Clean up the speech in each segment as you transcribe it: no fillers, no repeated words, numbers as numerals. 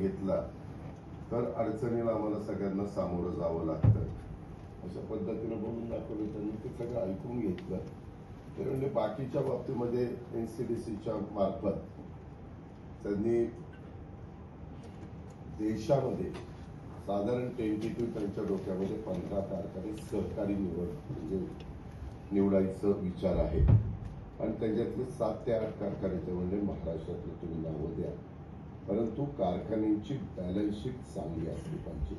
घेतला तर अडचणीला आम्हाला सगळ्यांना सामोरं जावं लागतं, अशा पद्धतीने बोलून दाखवलं. त्यांनी ते सगळं ऐकून घेतलं. ते म्हणजे बाकीच्या बाबतीमध्ये NCDCच्या मार्फत त्यांनी देशामध्ये साधारण टेंटेटिव्ह त्यांच्या डोक्यामध्ये 15 कारखाने सहकारी म्हणजे निवडायचं विचार आहे. आणि त्याच्यातले 7 ते 8 कारखाने म्हणजे महाराष्ट्रातले तुम्ही नावं द्या, परंतु कारखान्यांची बॅलन्स शीट चांगली असली पाहिजे.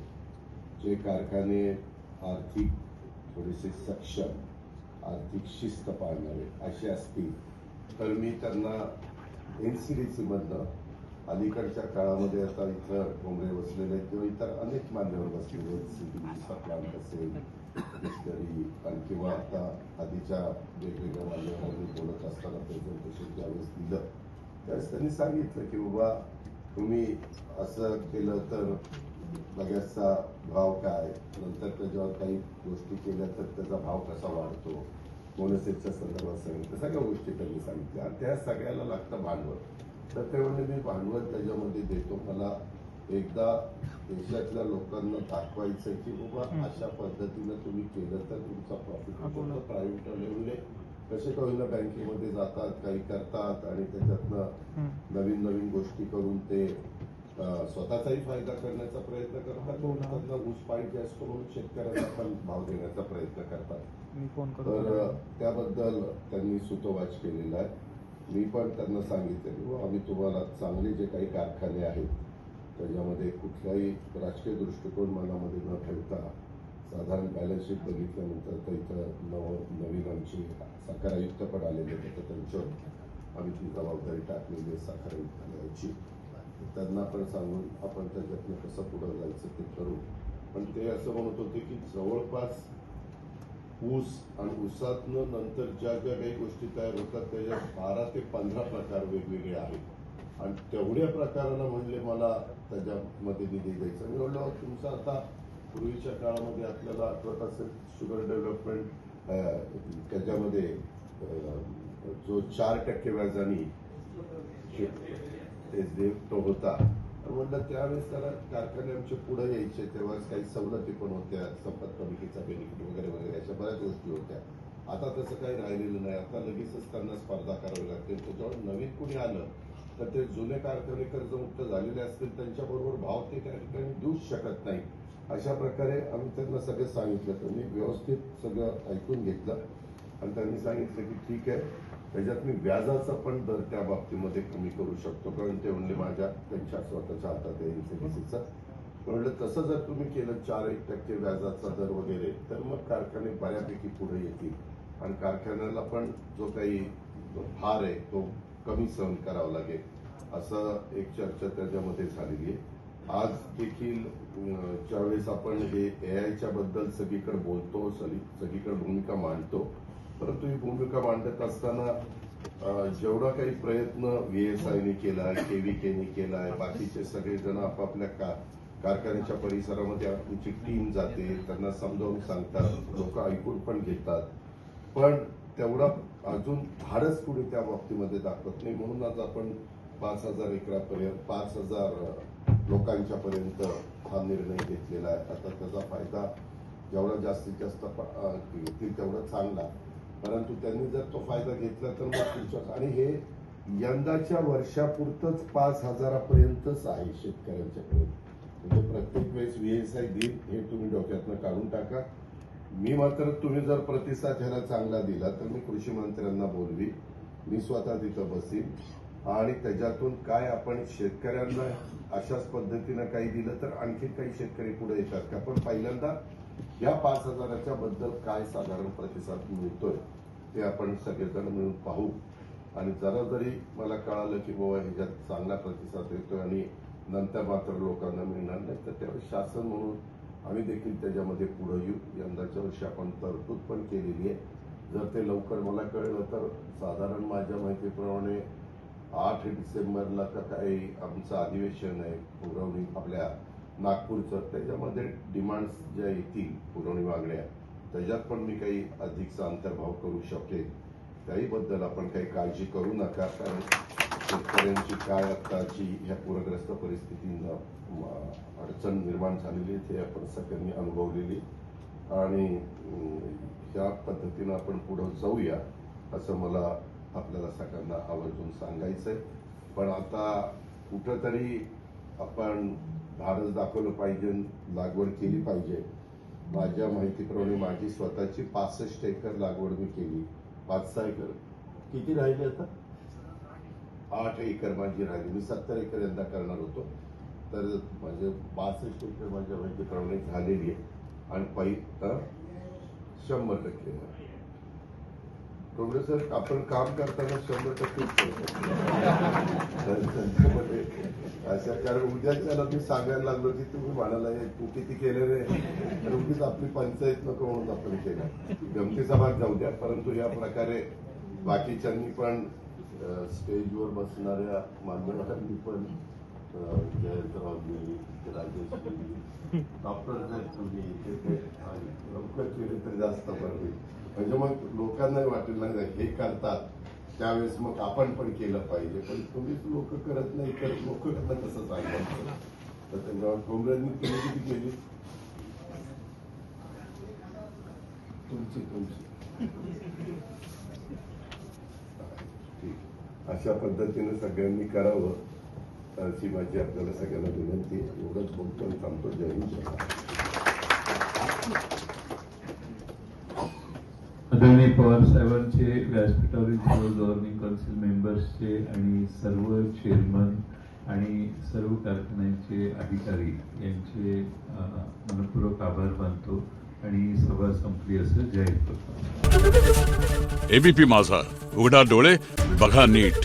जे कारखाने आर्थिक थोडेसे सक्षम, आर्थिक शिस्त पाळणारे असे असतील तर मी त्यांना NCDC मधनं अलीकडच्या काळामध्ये आता इथं ठोंबरे बसलेले किंवा इतर अनेक मान्यवर बसलेले CPDCचा प्लांट असेल आणि किंवा आता आधीच्या वेगवेगळ्या मान्यवरांनी बोलत असताना प्रेझेंटेशन ज्यावेळेस दिलं त्यावेळेस त्यांनी सांगितलं की बाबा तुम्ही असं केलं तर बगॅसचा भाव काय, नंतर त्याच्यावर काही गोष्टी केल्या तर त्याचा भाव कसा वाढतो, बोनसेसच्या संदर्भात सांगितलं, सगळ्या गोष्टी त्यांनी सांगितल्या. आणि त्या सगळ्याला लागतं भांडवल. तर ते म्हणजे मी भांडवल त्याच्यामध्ये देतो. मला एकदा देशातल्या लोकांना दाखवायचं की बाबा अशा पद्धतीनं तुम्ही केलं तर तुमचा प्रॉफिट होतो. प्रायव्हेट लेवलने कसे का होईना बँकेमध्ये जातात, काही करतात आणि त्याच्यातनं नवीन नवीन गोष्टी करून ते स्वतःचाही फायदा करण्याचा प्रयत्न करतात. त्यांना ऊस पाणी असतो म्हणून शेतकऱ्यांना पण भाव देण्याचा प्रयत्न करतात. तर त्याबद्दल त्यांनी सुतोवाच केलेला आहे. मी पण त्यांना सांगितलं की आम्ही तुम्हाला चांगले जे काही कारखाने आहेत त्याच्यामध्ये कुठलाही राजकीय दृष्टिकोन मनामध्ये न ठेवता साधारण बॅलन्स शीट बघितल्यानंतर तर इथं नवीन आमची साखर आयुक्त पण आलेले होते, तर त्यांच्यावर आम्ही ती जबाबदारी टाकलेली आहे साखर आयुक्तालयाची. त्यांना पण सांगून आपण त्याच्यातनं कसं पुढं जायचं ते करू. पण ते असं म्हणत होते की जवळपास ऊस आणि ऊसातनं नंतर ज्या ज्या काही गोष्टी तयार होतात त्याच्या 12 ते 15 प्रकार वेगवेगळे आहेत आणि तेवढ्या प्रकारानं म्हणले मला त्याच्यामध्ये निधी द्यायचा. मी म्हणलं तुमचं आता पूर्वीच्या काळामध्ये आपल्याला आठवत असेल शुगर डेव्हलपमेंट त्याच्यामध्ये जो 4% व्याजाने तो होता, म्हणलं त्यावेळेस त्याला कारखाने आमचे पुढे यायचे तेव्हा काही सवलती पण होत्या, संपत कमिटीचा बेनिफिट वगैरे वगैरे अशा बऱ्याच गोष्टी होत्या. आता तसं काही राहिलेलं नाही. आता लगेचच त्यांना स्पर्धा करावी लागते. त्याच्यावर नवीन कुणी आलं तर ते जुने कारखाने कर्जमुक्त झालेले असतील त्यांच्याबरोबर भाव ते त्या ठिकाणी देऊच शकत नाही. अशा प्रकारे आम्ही त्यांना सगळं सांगितलं. त्यांनी व्यवस्थित सगळं ऐकून घेतलं आणि त्यांनी सांगितलं की ठीक आहे, त्याच्यात मी व्याजाचा पण दर त्या बाबतीमध्ये कमी करू शकतो, कारण ते म्हणले माझ्या त्यांच्या स्वतःच्या हातात आहे NCDCचा. म्हणलं तसं जर तुम्ही केलं 4% व्याजाचा दर वगैरे तर मग कारखाने बऱ्यापैकी पुढे येतील आणि कारखान्याला पण जो काही भार आहे तो कमी सहन करावा लागेल, असं एक चर्चा त्याच्यामध्ये झालेली आहे. आज देखील ज्यावेळेस आपण हे AIच्या बद्दल सगळीकडे बोलतो, सगळीकडे भूमिका मांडतो, परंतु ही भूमिका मांडत असताना जेवढा काही प्रयत्न VSIने केला, KVKने केलाय, बाकीचे सगळेजण आपापल्या कारखान्याच्या परिसरामध्ये आमची टीम जाते, त्यांना समजावून सांगतात, लोक ऐकून पण घेतात, पण तेवढा अजून धाडस कुणी त्या बाबतीमध्ये दाखवत नाही. म्हणून आज आपण 5,000 एकरापर्यंत 5,000 लोकांच्या पर्यंत हा निर्णय घेतलेला आहे. आता त्याचा फायदा जेवढा जास्तीत जास्त घेतील तेवढा चांगला, परंतु त्यांनी जर तो फायदा घेतला तर मग पुढच्या आणि हे यंदाच्या वर्षापुरतच 5,000 पर्यंतच आहे शेतकऱ्यांच्यापर्यंत. म्हणजे प्रत्येक वेळेस VSI देईल हे तुम्ही डोक्यातनं काढून टाका. मी मात्र तुम्ही जर प्रतिसाद ह्याला चांगला दिला तर मी कृषी मंत्र्यांना बोलवी, मी स्वतः तिथं बसीन आणि त्याच्यातून काय आपण शेतकऱ्यांना अशाच पद्धतीनं काही दिलं तर आणखी काही शेतकरी पुढे येतात का. पण पहिल्यांदा या 5,000च्या बद्दल काय साधारण प्रतिसाद मिळतोय ते आपण सगळेजण मिळून पाहू. आणि जरा जरी मला कळालं की बाबा ह्याच्यात चांगला प्रतिसाद येतोय आणि नंतर मात्र लोकांना मिळणार नाही तर त्यावेळेस शासन म्हणून आम्ही देखील त्याच्यामध्ये पुढे येऊ. यंदाच्या वर्षी आपण तरतूद पण केलेली आहे. जर ते लवकर मला कळलं तर साधारण माझ्या माहितीप्रमाणे 8 डिसेंबरला का काही आमचं अधिवेशन आहे पुरवणी आपल्या नागपूरचं, त्याच्यामध्ये डिमांड्स ज्या येतील पुरवणी मागण्या त्याच्यात पण मी काही अधिकचा अंतर्भाव करू शकेन. त्याही बद्दल आपण काही काळजी करू नका, कारण शेतकऱ्यांची काय आत्ताची ह्या पूरग्रस्त परिस्थितीनं अडचण निर्माण झालेली आहे ते आपण सगळ्यांनी अनुभवलेली आणि ह्या पद्धतीनं आपण पुढे जाऊया असं मला आपल्याला सगळ्यांना आवर्जून सांगायचं आहे. पण आता कुठंतरी आपण धाडस दाखवलं पाहिजे, लागवड केली पाहिजे. माझ्या माहितीप्रमाणे माझी स्वतःची 65 एकर लागवड मी केली. 5-6 एकर किती राहिले आता 8 एकर माझी राहिली. मी 70 एकर यंदा करणार होतो. तर माझे 65 एकर माझ्या माहितीप्रमाणे झालेली आहे आणि 100% प्रोग्रेसर आपण काम करताना 100% त्यांच्यामध्ये अशा कारण उद्याच्याला मी सांगायला लागलो की तुम्ही म्हणाला तू किती केलं रे तर उगीच आपली पंचायत नको म्हणून आपण केलं. गमतीचा भाग जाऊ द्या. परंतु या प्रकारे बाकीच्यांनी पण स्टेजवर बसणाऱ्या मान्यवरांनी पण जयंतरावजी, राजेश, डॉक्टर लवकर केले तरी जास्त बरं होईल. म्हणजे मग लोकांनाही वाटेल नाही हे करतात त्यावेळेस मग आपण पण केलं पाहिजे. पण तुम्हीच लोक करत नाही तर लोक करणं कसं सांगायचं. तर त्यांना काँग्रेसनी तुम्ही किती केली तुमची ठीक अशा पद्धतीने सगळ्यांनी करावं अशी माझी आपल्याला सगळ्यांना विनंती. एवढंच बोलतो आणि थांबतो. जय हिंद. आदरणीय पवार साहेबांचे व्यासपीठावरील सर्व गव्हर्निंग काउन्सिल मेंबर्सचे आणि सर्व चेअरमन आणि सर्व कारखान्यांचे अधिकारी यांचे मनपूर्वक आभार मानतो आणि सभा संपली असं जाहीर करतो. एबीपी माझा, उघडा डोळे बघा नीट.